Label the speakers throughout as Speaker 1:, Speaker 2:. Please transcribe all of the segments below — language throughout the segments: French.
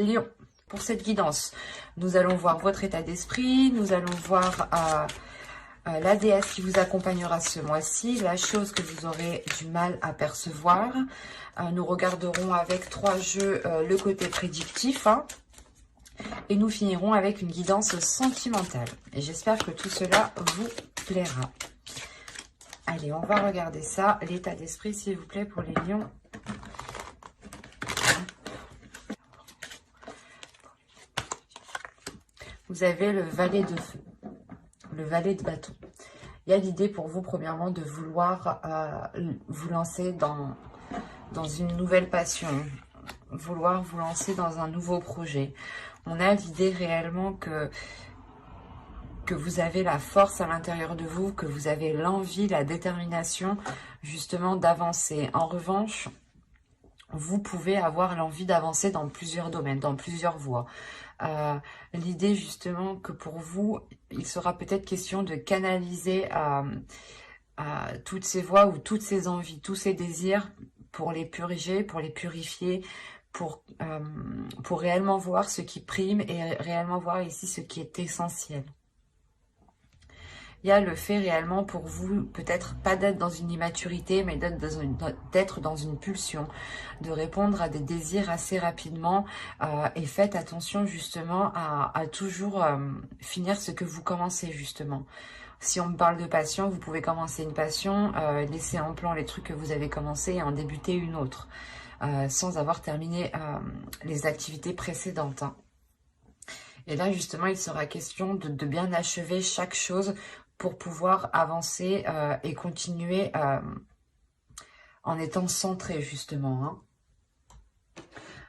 Speaker 1: Lion, pour cette guidance. Nous allons voir votre état d'esprit, nous allons voir la déesse qui vous accompagnera ce mois-ci, la chose que vous aurez du mal à percevoir. Nous regarderons avec 3 jeux le côté prédictif, hein, et nous finirons avec une guidance sentimentale. Et j'espère que tout cela vous plaira. Allez, on va regarder ça. L'état d'esprit, s'il vous plaît, pour les lions. Vous avez le valet de feu, le valet de bâton. Il y a l'idée pour vous, premièrement, de vouloir vous lancer dans une nouvelle passion, vouloir vous lancer dans un nouveau projet. On a l'idée réellement que vous avez la force à l'intérieur de vous, que vous avez l'envie, la détermination, justement, d'avancer. En revanche, vous pouvez avoir l'envie d'avancer dans plusieurs domaines, dans plusieurs voies. L'idée, justement, que pour vous, il sera peut-être question de canaliser toutes ces voies ou toutes ces envies, tous ces désirs pour les purger, pour les purifier, pour réellement voir ce qui prime et réellement voir ici ce qui est essentiel. Il y a le fait réellement pour vous, peut-être pas d'être dans une immaturité, mais d'être dans une pulsion, de répondre à des désirs assez rapidement et faites attention justement à toujours finir ce que vous commencez justement. Si on me parle de passion, vous pouvez commencer une passion, laisser en plan les trucs que vous avez commencé et en débuter une autre, sans avoir terminé les activités précédentes, hein. Et là, justement, il sera question de bien achever chaque chose pour pouvoir avancer et continuer en étant centré, justement, hein.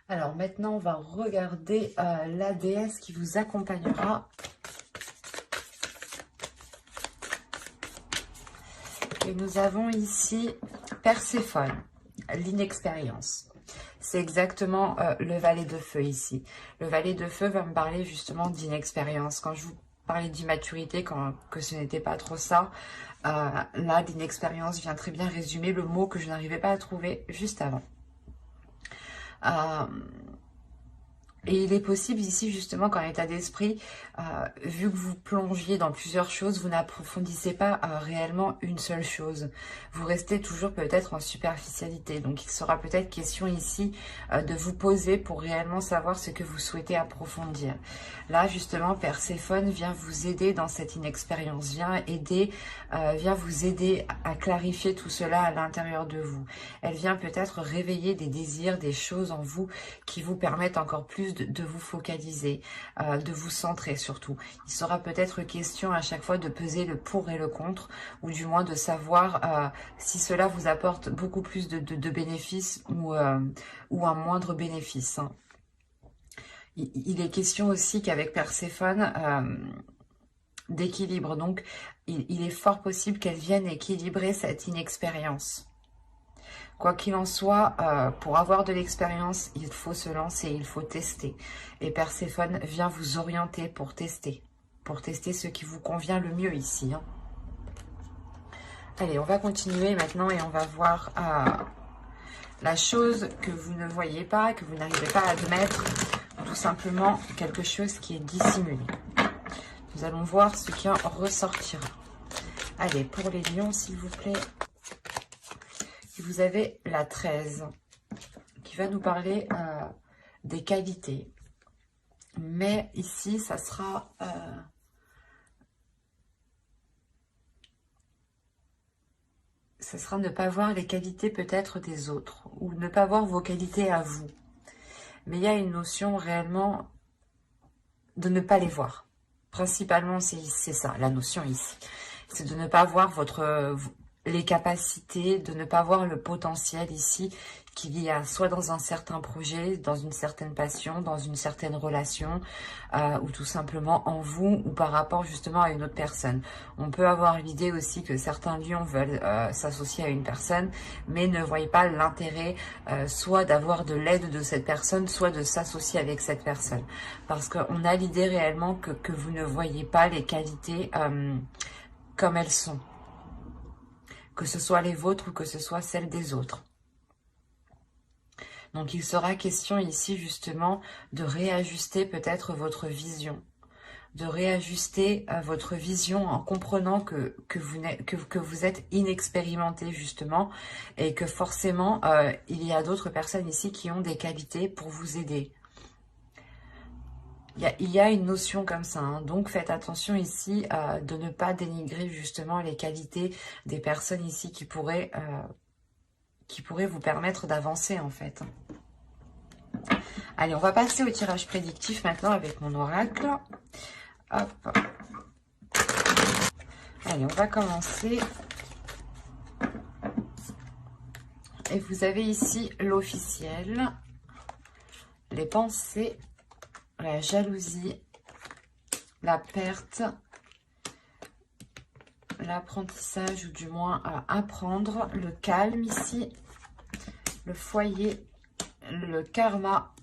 Speaker 1: Alors, maintenant, on va regarder la déesse qui vous accompagnera. Et nous avons ici Perséphone, l'inexpérience. C'est exactement le valet de feu ici. Le valet de feu va me parler justement d'inexpérience. Quand je vous parlais d'immaturité, que ce n'était pas trop ça, là, d'inexpérience vient très bien résumer le mot que je n'arrivais pas à trouver juste avant. Et il est possible ici, justement, qu'en état d'esprit, vu que vous plongiez dans plusieurs choses, vous n'approfondissez pas réellement une seule chose. Vous restez toujours peut-être en superficialité. Donc, il sera peut-être question ici de vous poser pour réellement savoir ce que vous souhaitez approfondir. Là, justement, Perséphone vient vous aider dans cette inexpérience, vient vous aider à clarifier tout cela à l'intérieur de vous. Elle vient peut-être réveiller des désirs, des choses en vous qui vous permettent encore plus de vous focaliser, de vous centrer surtout. Il sera peut-être question à chaque fois de peser le pour et le contre, ou du moins de savoir si cela vous apporte beaucoup plus de bénéfices ou un moindre bénéfice, hein. Il est question aussi qu'avec Perséphone, d'équilibre. Donc, il est fort possible qu'elle vienne équilibrer cette inexpérience. Quoi qu'il en soit, pour avoir de l'expérience, il faut se lancer, il faut tester. Et Perséphone vient vous orienter pour tester ce qui vous convient le mieux ici, hein. Allez, on va continuer maintenant et on va voir la chose que vous ne voyez pas, que vous n'arrivez pas à admettre, tout simplement quelque chose qui est dissimulé. Nous allons voir ce qui en ressortira. Allez, pour les lions, s'il vous plaît. Vous avez la 13 qui va nous parler des qualités. Mais ici, ça sera ne pas voir les qualités peut-être des autres ou ne pas voir vos qualités à vous. Mais il y a une notion réellement de ne pas les voir. Principalement, c'est ça, la notion ici. C'est de ne pas voir les capacités, de ne pas voir le potentiel ici qu'il y a soit dans un certain projet, dans une certaine passion, dans une certaine relation, ou tout simplement en vous ou par rapport justement à une autre personne. On peut avoir l'idée aussi que certains lions veulent s'associer à une personne, mais ne voient pas l'intérêt soit d'avoir de l'aide de cette personne, soit de s'associer avec cette personne. Parce qu'on a l'idée réellement que vous ne voyez pas les qualités comme elles sont. Que ce soit les vôtres ou que ce soit celles des autres. Donc il sera question ici justement de réajuster peut-être votre vision, de réajuster votre vision en comprenant que vous êtes inexpérimenté justement et que forcément il y a d'autres personnes ici qui ont des qualités pour vous aider. Il y a une notion comme ça, hein. Donc faites attention ici de ne pas dénigrer justement les qualités des personnes ici qui pourraient vous permettre d'avancer en fait. Allez, on va passer au tirage prédictif maintenant avec mon oracle. Hop. Allez, on va commencer. Et vous avez ici l'officiel, les pensées, la jalousie, la perte, l'apprentissage ou du moins apprendre, le calme ici, le foyer, le karma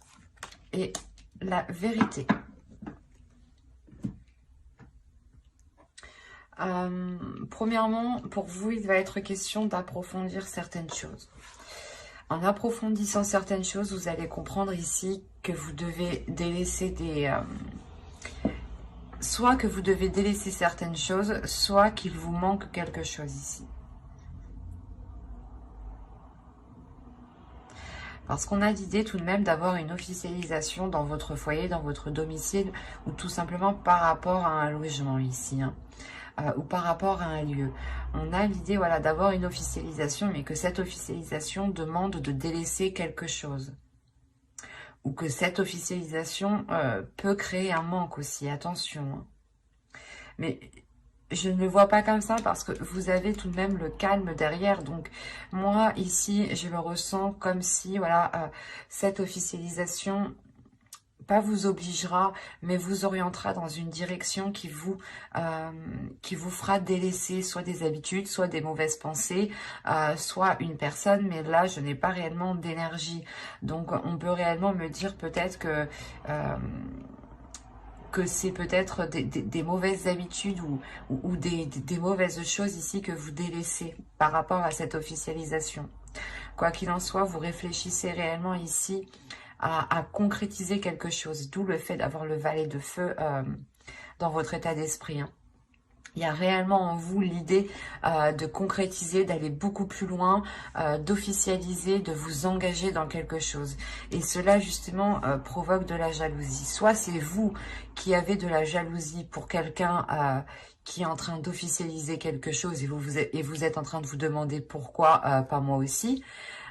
Speaker 1: et la vérité. Premièrement, pour vous, il va être question d'approfondir certaines choses. En approfondissant certaines choses, vous allez comprendre ici que vous devez délaisser soit que vous devez délaisser certaines choses, soit qu'il vous manque quelque chose ici. Parce qu'on a l'idée tout de même d'avoir une officialisation dans votre foyer, dans votre domicile, ou tout simplement par rapport à un logement ici, hein, ou par rapport à un lieu. On a l'idée voilà, d'avoir une officialisation, mais que cette officialisation demande de délaisser quelque chose. Ou que cette officialisation peut créer un manque aussi, attention. Hein. Mais je ne le vois pas comme ça parce que vous avez tout de même le calme derrière. Donc moi ici, je le ressens comme si voilà cette officialisation pas vous obligera, mais vous orientera dans une direction qui vous fera délaisser soit des habitudes, soit des mauvaises pensées, soit une personne. Mais là, je n'ai pas réellement d'énergie. Donc on peut réellement me dire peut-être que c'est peut-être des mauvaises habitudes ou des mauvaises choses ici que vous délaissez par rapport à cette officialisation. Quoi qu'il en soit, vous réfléchissez réellement ici à concrétiser quelque chose, d'où le fait d'avoir le valet de feu dans votre état d'esprit. Hein. Il y a réellement en vous l'idée de concrétiser, d'aller beaucoup plus loin, d'officialiser, de vous engager dans quelque chose. Et cela, justement, provoque de la jalousie. Soit c'est vous qui avez de la jalousie pour quelqu'un qui est en train d'officialiser quelque chose et vous êtes en train de vous demander pourquoi, pas moi aussi.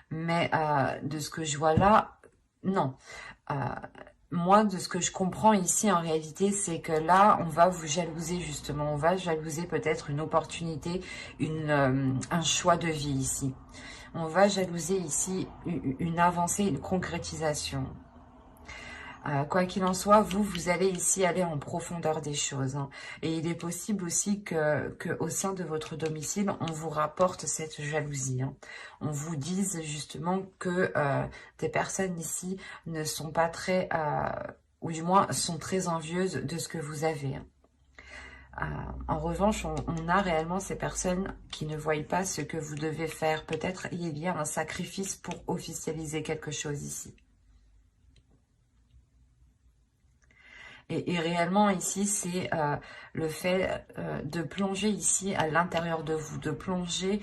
Speaker 1: Mais de ce que je vois là, non. Moi, de ce que je comprends ici, en réalité, c'est que là, on va vous jalouser, justement. On va jalouser peut-être une opportunité, un choix de vie ici. On va jalouser ici une avancée, une concrétisation. Quoi qu'il en soit, vous allez ici aller en profondeur des choses. Hein. Et il est possible aussi que au sein de votre domicile, on vous rapporte cette jalousie. Hein. On vous dise justement que des personnes ici ne sont pas très, ou du moins sont très envieuses de ce que vous avez. Hein. En revanche, on a réellement ces personnes qui ne voient pas ce que vous devez faire. Peut-être il y a un sacrifice pour officialiser quelque chose ici. Et réellement ici, c'est le fait de plonger ici à l'intérieur de vous, de plonger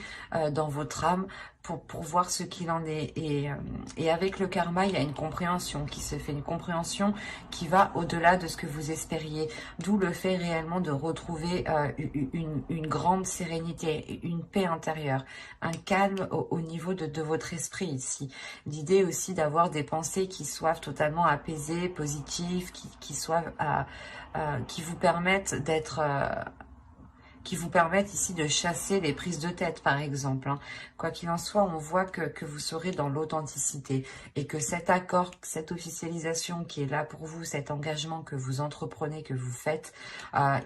Speaker 1: dans votre âme pour voir ce qu'il en est. Et avec le karma, il y a une compréhension qui se fait, une compréhension qui va au-delà de ce que vous espériez. D'où le fait réellement de retrouver une grande sérénité, une paix intérieure, un calme au niveau de votre esprit ici. L'idée aussi d'avoir des pensées qui soient totalement apaisées, positives, qui vous permettent d'être... qui vous permettent ici de chasser les prises de tête, par exemple. Hein. Quoi qu'il en soit, on voit que vous serez dans l'authenticité et que cet accord, cette officialisation qui est là pour vous, cet engagement que vous entreprenez, que vous faites,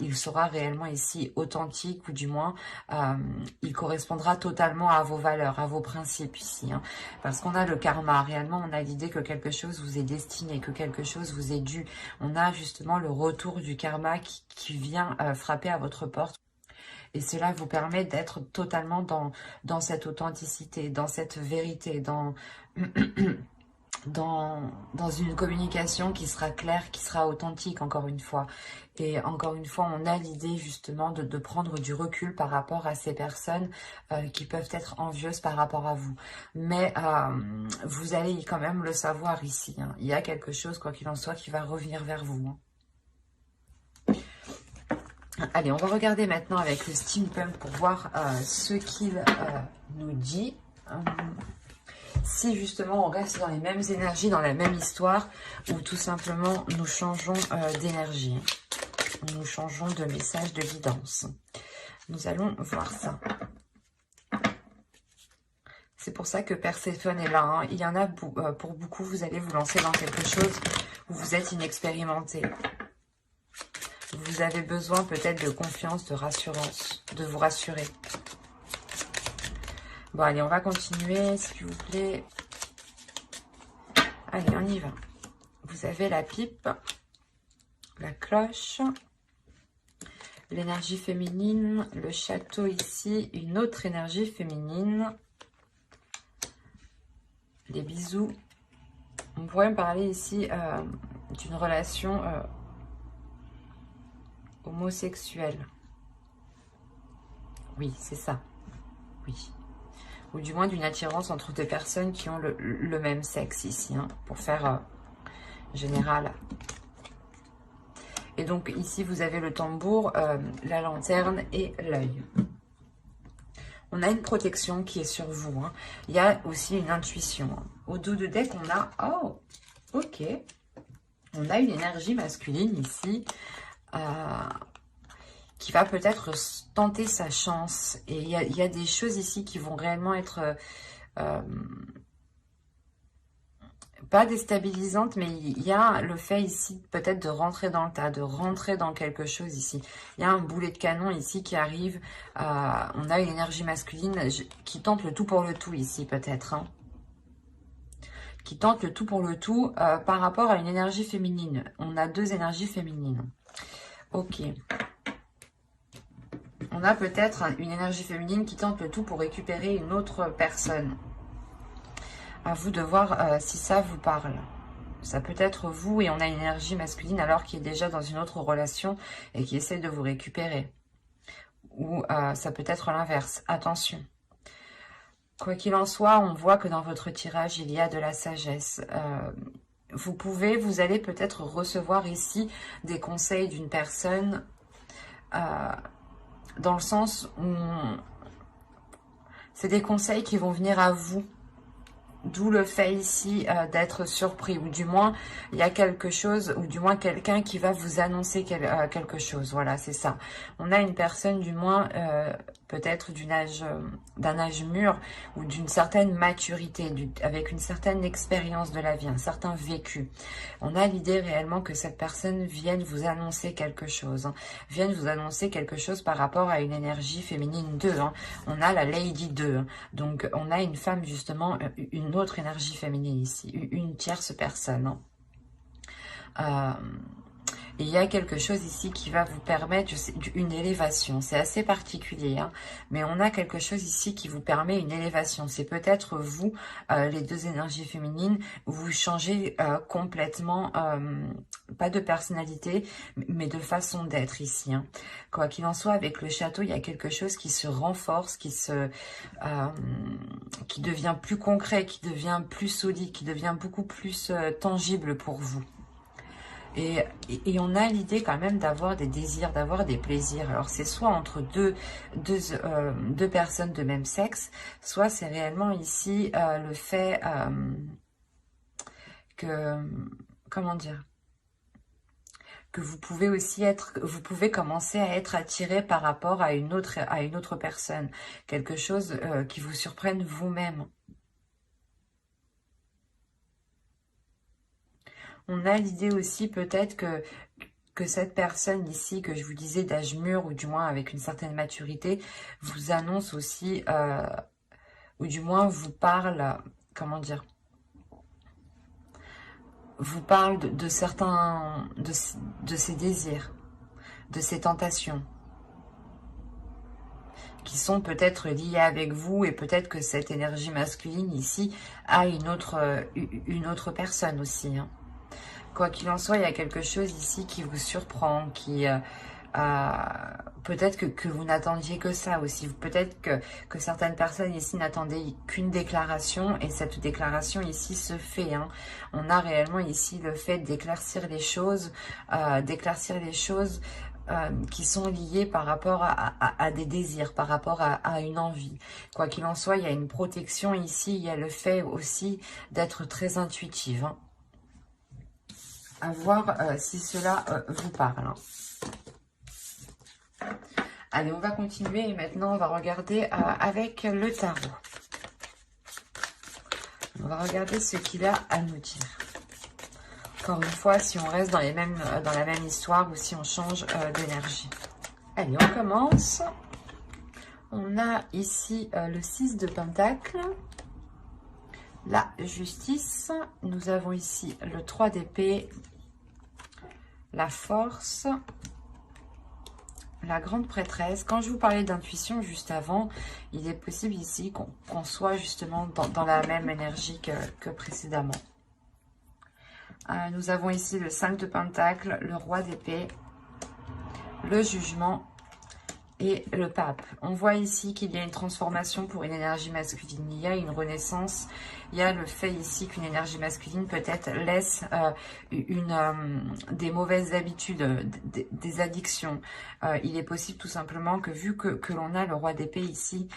Speaker 1: il sera réellement ici authentique ou du moins, il correspondra totalement à vos valeurs, à vos principes ici. Hein. Parce qu'on a le karma, réellement, on a l'idée que quelque chose vous est destiné, que quelque chose vous est dû. On a justement le retour du karma qui vient frapper à votre porte. Et cela vous permet d'être totalement dans cette authenticité, dans cette vérité, dans une communication qui sera claire, qui sera authentique, encore une fois. Et encore une fois, on a l'idée justement de prendre du recul par rapport à ces personnes qui peuvent être envieuses par rapport à vous. Mais vous allez quand même le savoir ici, hein. Il y a quelque chose, quoi qu'il en soit, qui va revenir vers vous, hein. Allez, on va regarder maintenant avec le steampunk pour voir ce qu'il nous dit. Si justement on reste dans les mêmes énergies, dans la même histoire, ou tout simplement nous changeons d'énergie. Nous changeons de message de guidance. Nous allons voir ça. C'est pour ça que Perséphone est là, hein. Il y en a pour beaucoup, vous allez vous lancer dans quelque chose où vous êtes inexpérimenté. Vous avez besoin peut-être de confiance, de rassurance, de vous rassurer. Bon, allez, on va continuer, s'il vous plaît. Allez, on y va. Vous avez la pipe, la cloche, l'énergie féminine, le château ici, une autre énergie féminine, les bisous. On pourrait me parler ici d'une relation homosexuelle. Oui, c'est ça. Oui. Ou du moins d'une attirance entre deux personnes qui ont le même sexe ici, hein, pour faire général. Et donc ici, vous avez le tambour, la lanterne et l'œil. On a une protection qui est sur vous, hein. Il y a aussi une intuition, hein. Au dos de deck, on a... Oh, ok. On a une énergie masculine ici, qui va peut-être tenter sa chance. Et il y a des choses ici qui vont réellement être pas déstabilisantes, mais il y a le fait ici peut-être de rentrer dans le tas, de rentrer dans quelque chose ici. Il y a un boulet de canon ici qui arrive. On a une énergie masculine qui tente le tout pour le tout ici peut-être, hein. Qui tente le tout pour le tout par rapport à une énergie féminine. On a deux énergies féminines. Ok. On a peut-être une énergie féminine qui tente le tout pour récupérer une autre personne. À vous de voir si ça vous parle. Ça peut être vous et on a une énergie masculine alors qui est déjà dans une autre relation et qui essaie de vous récupérer. Ou ça peut être l'inverse. Attention. Quoi qu'il en soit, on voit que dans votre tirage, il y a de la sagesse. Vous allez peut-être recevoir ici des conseils d'une personne dans le sens où c'est des conseils qui vont venir à vous. D'où le fait ici d'être surpris, ou du moins il y a quelque chose, ou du moins quelqu'un qui va vous annoncer quelque chose. Voilà, c'est ça. On a une personne du moins peut-être d'un âge mûr ou d'une certaine maturité, avec une certaine expérience de la vie, un certain vécu. On a l'idée réellement que cette personne vienne vous annoncer quelque chose, hein, vienne vous annoncer quelque chose par rapport à une énergie féminine 2. Hein. On a la Lady 2, hein. Donc on a une femme justement, une autre énergie féminine ici, une tierce personne, hein. Et il y a quelque chose ici qui va vous permettre une élévation. C'est assez particulier, hein, mais on a quelque chose ici qui vous permet une élévation. C'est peut-être vous, les deux énergies féminines, vous changez complètement, pas de personnalité, mais de façon d'être ici, hein. Quoi qu'il en soit, avec le château, il y a quelque chose qui se renforce, qui devient plus concret, qui devient plus solide, qui devient beaucoup plus tangible pour vous. Et on a l'idée quand même d'avoir des désirs, d'avoir des plaisirs. Alors c'est soit entre deux personnes de même sexe, soit c'est réellement ici le fait que, comment dire, que vous pouvez aussi commencer à être attiré par rapport à une autre personne. Quelque chose qui vous surprenne vous-même. On a l'idée aussi peut-être que cette personne ici, que je vous disais d'âge mûr, ou du moins avec une certaine maturité, vous annonce aussi, ou du moins vous parle, comment dire, vous parle de certains, de ses désirs, de ses tentations. qui sont peut-être liés avec vous, et peut-être que cette énergie masculine ici a une autre personne aussi, hein. Quoi qu'il en soit, il y a quelque chose ici qui vous surprend, qui peut-être que vous n'attendiez que ça aussi. Peut-être que certaines personnes ici n'attendaient qu'une déclaration, et cette déclaration ici se fait, hein. On a réellement ici le fait d'éclaircir les choses, qui sont liées par rapport à des désirs, par rapport à une envie. Quoi qu'il en soit, il y a une protection ici, il y a le fait aussi d'être très intuitive, hein. À voir si cela vous parle, hein. Allez, on va continuer et maintenant on va regarder avec le tarot. On va regarder ce qu'il a à nous dire. Encore une fois, si on reste dans la même histoire ou si on change d'énergie. Allez, on commence. On a ici le 6 de Pentacle, la justice. Nous avons ici le 3 d'épée, la force, la grande prêtresse. Quand je vous parlais d'intuition juste avant, il est possible ici qu'on soit justement dans la même énergie que précédemment. Nous avons ici le 5 de Pentacle, le roi d'épée, le jugement et le pape. On voit ici qu'il y a une transformation pour une énergie masculine. Il y a une renaissance. Il y a le fait ici qu'une énergie masculine peut-être laisse des mauvaises habitudes, des addictions. Il est possible tout simplement que vu que l'on a le roi d'épée ici,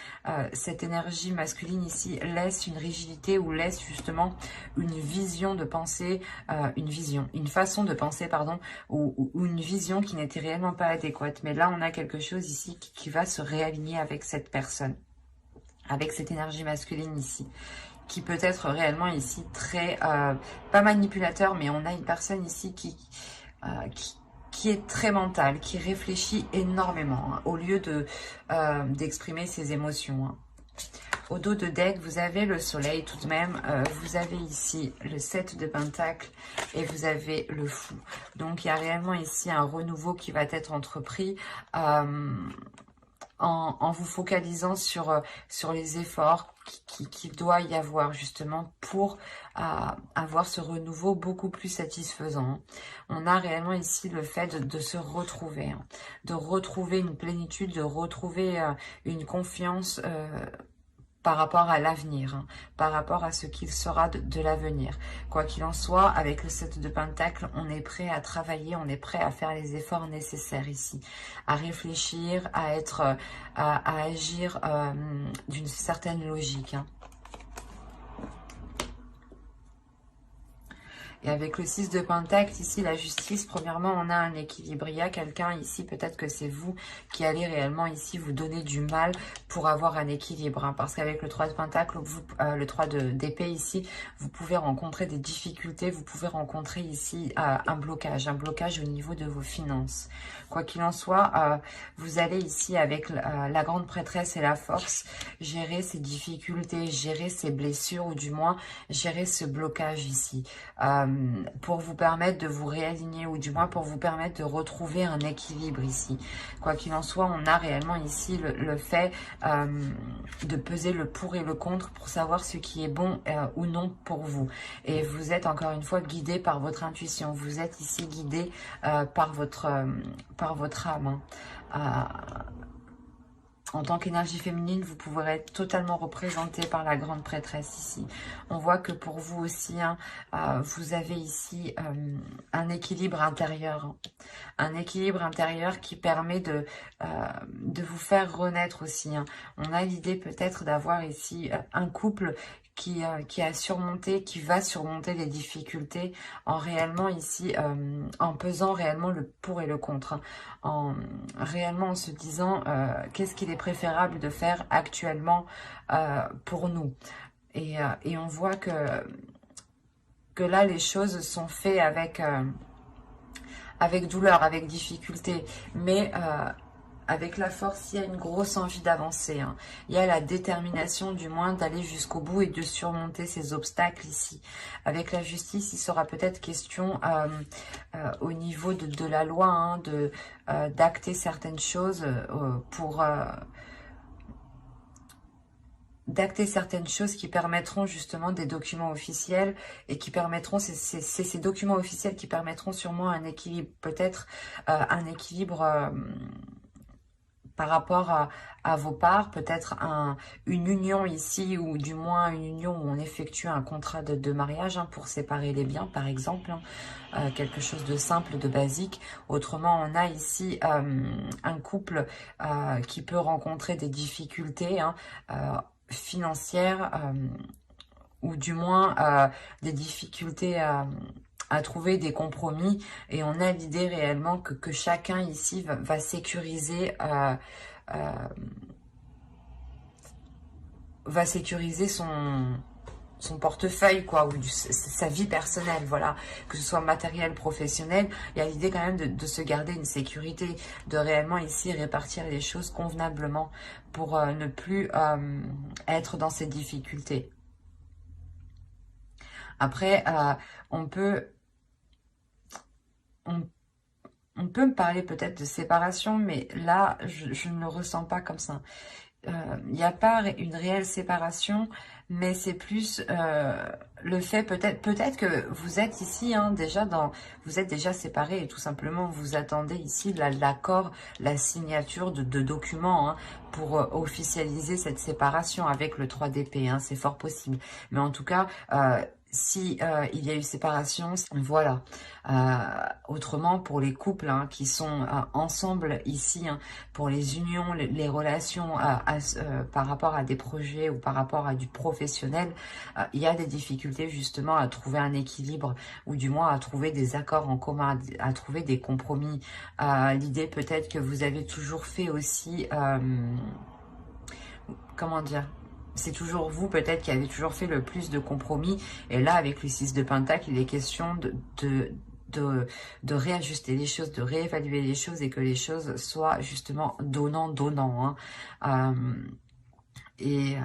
Speaker 1: cette énergie masculine ici laisse une rigidité ou laisse justement une vision de pensée, une façon de penser, pardon, ou une vision qui n'était réellement pas adéquate. Mais là, on a quelque chose ici qui va se réaligner avec cette personne, avec cette énergie masculine ici, qui peut être réellement ici très, pas manipulateur, mais on a une personne ici qui est très mentale, qui réfléchit énormément, hein, au lieu d'exprimer ses émotions, hein. Au dos de deck, vous avez le soleil tout de même, vous avez ici le 7 de Pentacle et vous avez le fou. Donc, il y a réellement ici un renouveau qui va être entrepris en vous focalisant sur les efforts qu'il doit y avoir justement pour avoir ce renouveau beaucoup plus satisfaisant. On a réellement ici le fait de se retrouver, hein, de retrouver une plénitude, de retrouver une confiance par rapport à l'avenir, hein, par rapport à ce qu'il sera de l'avenir. Quoi qu'il en soit, avec le 7 de Pentacle, on est prêt à travailler, on est prêt à faire les efforts nécessaires ici, à réfléchir, à agir d'une certaine logique, hein. Et avec le 6 de Pentacle, ici, la justice, premièrement, on a un équilibre. Il y a quelqu'un ici, peut-être que c'est vous qui allez réellement ici vous donner du mal pour avoir un équilibre, hein, parce qu'avec le 3 de Pentacle, le 3 d'épée ici, vous pouvez rencontrer des difficultés, vous pouvez rencontrer ici un blocage au niveau de vos finances. Quoi qu'il en soit, vous allez ici, avec la grande prêtresse et la force, gérer ces difficultés, gérer ces blessures, ou du moins, gérer ce blocage ici. Pour vous permettre de vous réaligner, ou du moins pour vous permettre de retrouver un équilibre ici. Quoi qu'il en soit, on a réellement ici le fait de peser le pour et le contre pour savoir ce qui est bon ou non pour vous. Et vous êtes encore une fois guidé par votre intuition. Vous êtes ici guidé par votre âme, hein. En tant qu'énergie féminine, vous pourrez être totalement représenté par la grande prêtresse ici. On voit que pour vous aussi, hein, vous avez ici un équilibre intérieur. Hein. Un équilibre intérieur qui permet de vous faire renaître aussi. Hein. On a l'idée peut-être d'avoir ici un couple qui a surmonté, qui va surmonter les difficultés en réellement ici, en pesant réellement le pour et le contre. Hein. Réellement en se disant qu'est-ce qu'il est préférable de faire actuellement pour nous. Et on voit que là, les choses sont faites avec douleur, avec difficulté. Mais avec la force, il y a une grosse envie d'avancer. Hein. Il y a la détermination, du moins, d'aller jusqu'au bout et de surmonter ces obstacles ici. Avec la justice, il sera peut-être question au niveau de la loi, hein, d'acter certaines choses pour d'acter certaines choses qui permettront justement des documents officiels et qui permettront, c'est ces documents officiels qui permettront sûrement un équilibre, peut-être un équilibre par rapport à vos parts, peut-être une union ici, ou du moins une union où on effectue un contrat de mariage hein, pour séparer les biens, par exemple, hein, quelque chose de simple, de basique. Autrement, on a ici un couple qui peut rencontrer des difficultés hein, financières, ou du moins des difficultés à trouver des compromis, et on a l'idée réellement que chacun ici va sécuriser son portefeuille, quoi, ou sa vie personnelle, voilà, que ce soit matériel, professionnel. Il y a l'idée quand même de se garder une sécurité, de réellement ici répartir les choses convenablement pour ne plus être dans ces difficultés. Après, on peut me parler peut-être de séparation, mais là, je ne le ressens pas comme ça. Il n'y a pas une réelle séparation, mais c'est plus le fait, peut-être que vous êtes ici hein, vous êtes déjà séparés et tout simplement vous attendez ici l'accord, la signature de documents hein, pour officialiser cette séparation avec le 3 d'épée. Hein, c'est fort possible, mais en tout cas si il y a eu séparation, voilà. Autrement, pour les couples hein, qui sont ensemble ici, hein, pour les unions, les relations par rapport à des projets ou par rapport à du professionnel, il y a des difficultés justement à trouver un équilibre, ou du moins à trouver des accords en commun, à trouver des compromis. L'idée peut-être que vous avez toujours fait aussi, comment dire, c'est toujours vous peut-être qui avez toujours fait le plus de compromis, et là avec le 6 de Pentacle il est question de réajuster les choses, de réévaluer les choses, et que les choses soient justement donnant-donnant hein. Et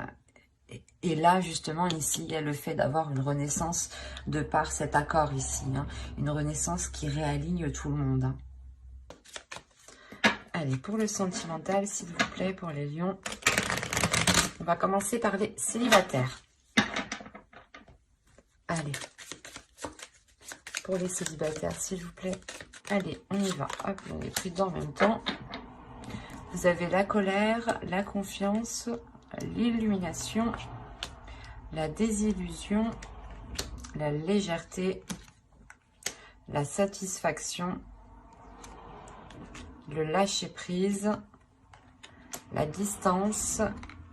Speaker 1: là justement ici il y a le fait d'avoir une renaissance de par cet accord ici hein, une renaissance qui réaligne tout le monde hein. Allez, pour le sentimental s'il vous plaît, pour les lions. On va commencer par les célibataires. Allez. Pour les célibataires, s'il vous plaît. Allez, on y va. Hop, on est pris dedans en même temps. Vous avez la colère, la confiance, l'illumination, la désillusion, la légèreté, la satisfaction, le lâcher-prise, la distance.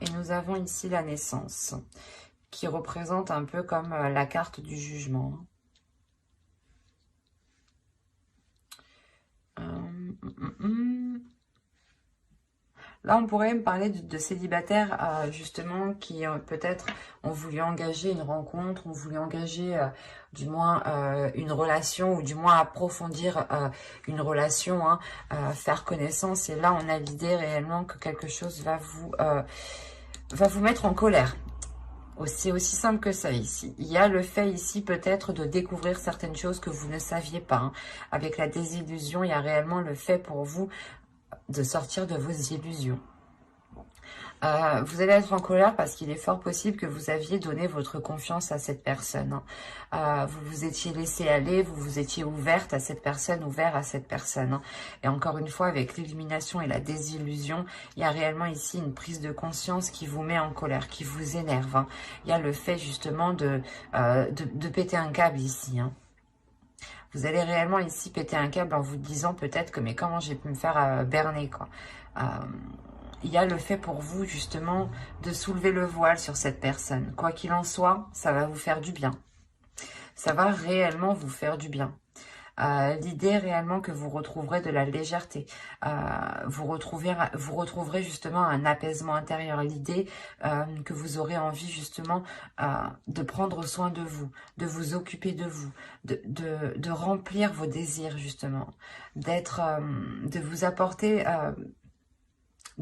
Speaker 1: Et nous avons ici la naissance, qui représente un peu comme la carte du jugement. Là, on pourrait me parler de célibataires, justement, qui peut-être ont voulu engager une rencontre, ont voulu engager du moins une relation, ou du moins approfondir une relation, hein, faire connaissance. Et là, on a l'idée réellement que quelque chose va vous mettre en colère. C'est aussi simple que ça ici. Il y a le fait ici peut-être de découvrir certaines choses que vous ne saviez pas. Hein. Avec la désillusion, il y a réellement le fait pour vous de sortir de vos illusions. Vous allez être en colère parce qu'il est fort possible que vous aviez donné votre confiance à cette personne. Hein. Vous vous étiez laissé aller, vous vous étiez ouverte à cette personne, ouvert à cette personne. Hein. Et encore une fois, avec l'illumination et la désillusion, il y a réellement ici une prise de conscience qui vous met en colère, qui vous énerve. Hein. Il y a le fait justement de péter un câble ici. Hein. Vous allez réellement ici péter un câble en vous disant peut-être que mais comment j'ai pu me faire berner quoi. Il y a le fait pour vous justement de soulever le voile sur cette personne. Quoi qu'il en soit, ça va vous faire du bien. Ça va réellement vous faire du bien. L'idée réellement que vous retrouverez de la légèreté, vous retrouverez justement un apaisement intérieur, l'idée que vous aurez envie justement de prendre soin de vous occuper de vous, de remplir vos désirs justement, de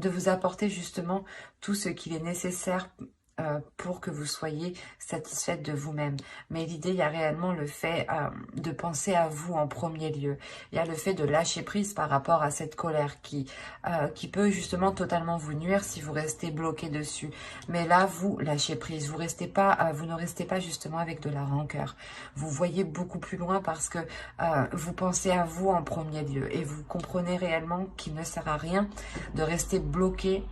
Speaker 1: vous apporter justement tout ce qu'il est nécessaire pour que vous soyez satisfaite de vous-même. Mais l'idée, il y a réellement le fait de penser à vous en premier lieu. Il y a le fait de lâcher prise par rapport à cette colère qui peut justement totalement vous nuire si vous restez bloqué dessus. Mais là, vous lâchez prise. Vous ne restez pas justement avec de la rancœur. Vous voyez beaucoup plus loin parce que vous pensez à vous en premier lieu. Et vous comprenez réellement qu'il ne sert à rien de rester bloqué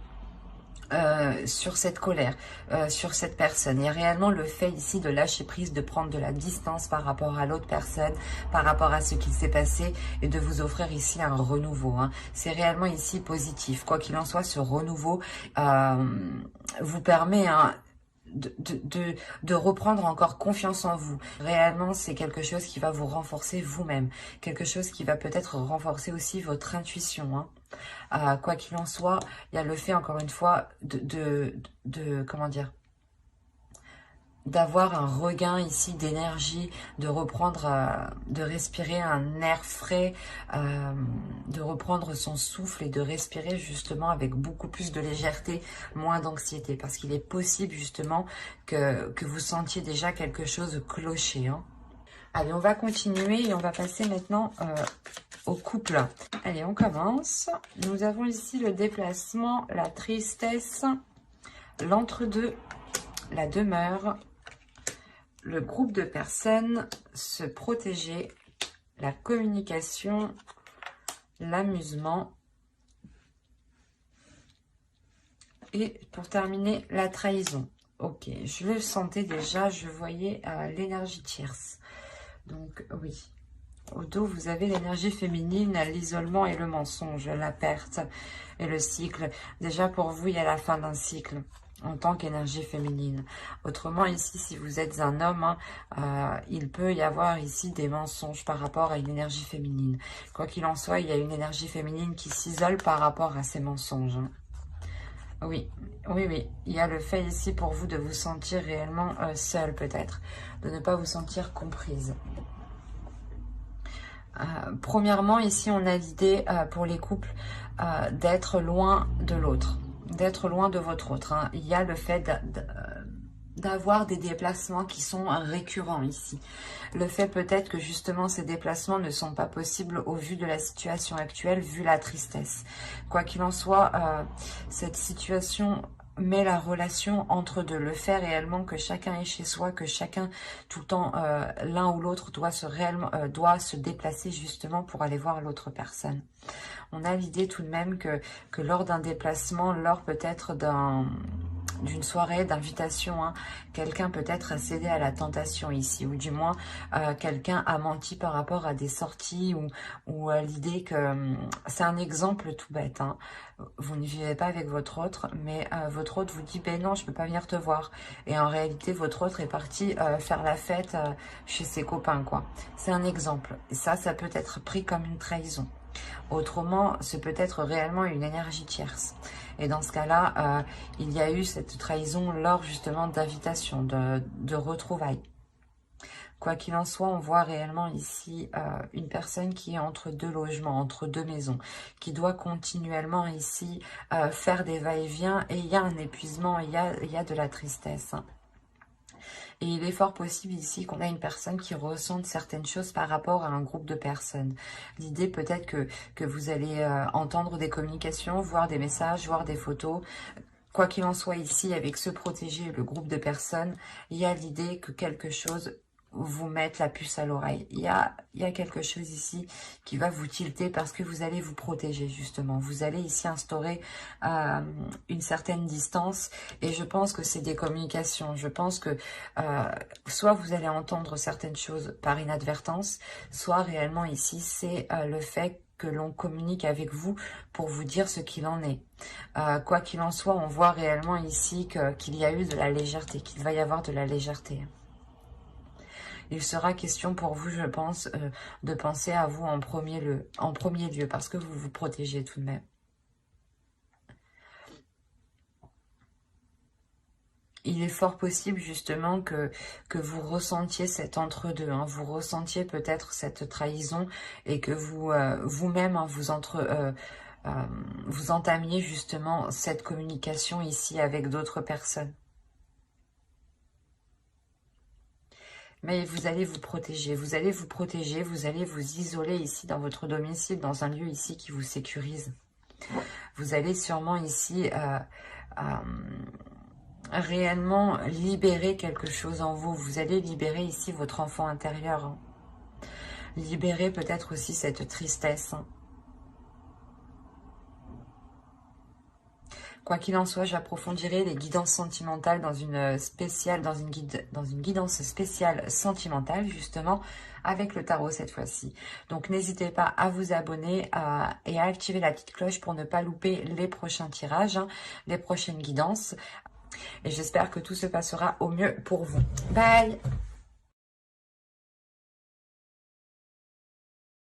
Speaker 1: sur cette colère, sur cette personne. Il y a réellement le fait ici de lâcher prise, de prendre de la distance par rapport à l'autre personne, par rapport à ce qui s'est passé et de vous offrir ici un renouveau. Hein. C'est réellement ici positif. Quoi qu'il en soit, ce renouveau vous permet de reprendre encore confiance en vous. Réellement, c'est quelque chose qui va vous renforcer vous-même. Quelque chose qui va peut-être renforcer aussi votre intuition. Hein. Quoi qu'il en soit, il y a le fait, encore une fois, comment dire, d'avoir un regain ici d'énergie, de reprendre, de respirer un air frais, de reprendre son souffle et de respirer justement avec beaucoup plus de légèreté, moins d'anxiété. Parce qu'il est possible justement que vous sentiez déjà quelque chose clocher. Hein. Allez, on va continuer et on va passer maintenant au couple. Allez, on commence. Nous avons ici le déplacement, la tristesse, l'entre-deux, la demeure, le groupe de personnes, se protéger, la communication, l'amusement. Et pour terminer, la trahison. Ok, je le sentais déjà, je voyais l'énergie tierce. Donc oui, au dos, vous avez l'énergie féminine, l'isolement et le mensonge, la perte et le cycle. Déjà, pour vous, il y a la fin d'un cycle en tant qu'énergie féminine. Autrement, ici, si vous êtes un homme, hein, il peut y avoir ici des mensonges par rapport à une énergie féminine. Quoi qu'il en soit, il y a une énergie féminine qui s'isole par rapport à ces mensonges. Hein. Oui, oui, oui. Il y a le fait ici pour vous de vous sentir réellement seule peut-être, de ne pas vous sentir comprise. Premièrement, ici, on a l'idée pour les couples d'être loin de l'autre, d'être loin de votre autre. Hein. Il y a le fait d'avoir des déplacements qui sont récurrents ici. Le fait peut-être que justement ces déplacements ne sont pas possibles au vu de la situation actuelle, vu la tristesse. Quoi qu'il en soit, cette situation met la relation entre deux, le fait réellement que chacun est chez soi, que chacun tout le temps l'un ou l'autre doit se déplacer justement pour aller voir l'autre personne. On a l'idée tout de même que lors d'un déplacement, lors peut-être d'une soirée d'invitation, hein, quelqu'un peut-être a cédé à la tentation ici, ou du moins quelqu'un a menti par rapport à des sorties ou à l'idée que c'est un exemple tout bête, hein. Vous ne vivez pas avec votre autre, mais votre autre vous dit ben non, je peux pas venir te voir, et en réalité votre autre est parti faire la fête chez ses copains, quoi. C'est un exemple, et ça peut être pris comme une trahison. Autrement, c'est peut-être réellement une énergie tierce. Et dans ce cas-là, il y a eu cette trahison lors justement d'invitation, de retrouvailles. Quoi qu'il en soit, on voit réellement ici une personne qui est entre deux logements, entre deux maisons, qui doit continuellement ici faire des va-et-vient, et il y a un épuisement, il y a de la tristesse. Hein. Et il est fort possible ici qu'on a une personne qui ressente certaines choses par rapport à un groupe de personnes. L'idée peut-être que vous allez entendre des communications, voir des messages, voir des photos. Quoi qu'il en soit ici, avec se protéger, le groupe de personnes, il y a l'idée que quelque chose vous mette la puce à l'oreille. Il y a quelque chose ici qui va vous tilter parce que vous allez vous protéger justement. Vous allez ici instaurer une certaine distance, et je pense que c'est des communications. Je pense que soit vous allez entendre certaines choses par inadvertance, soit réellement ici c'est le fait que l'on communique avec vous pour vous dire ce qu'il en est. Quoi qu'il en soit, on voit réellement ici qu'il y a eu de la légèreté, qu'il va y avoir de la légèreté. Il sera question pour vous, je pense, de penser à vous en premier lieu, parce que vous vous protégez tout de même. Il est fort possible justement que vous ressentiez cet entre-deux, hein, vous ressentiez peut-être cette trahison, et que vous-même, hein, vous entamiez justement cette communication ici avec d'autres personnes. Mais vous allez vous protéger, vous allez vous protéger, vous allez vous isoler ici dans votre domicile, dans un lieu ici qui vous sécurise. Vous allez sûrement ici réellement libérer quelque chose en vous. Vous allez libérer ici votre enfant intérieur. Hein. Libérer peut-être aussi cette tristesse. Hein. Quoi qu'il en soit, j'approfondirai les guidances sentimentales dans une guidance spéciale sentimentale, justement, avec le tarot cette fois-ci. Donc, n'hésitez pas à vous abonner et à activer la petite cloche pour ne pas louper les prochains tirages, hein, les prochaines guidances. Et j'espère que tout se passera au mieux pour vous. Bye!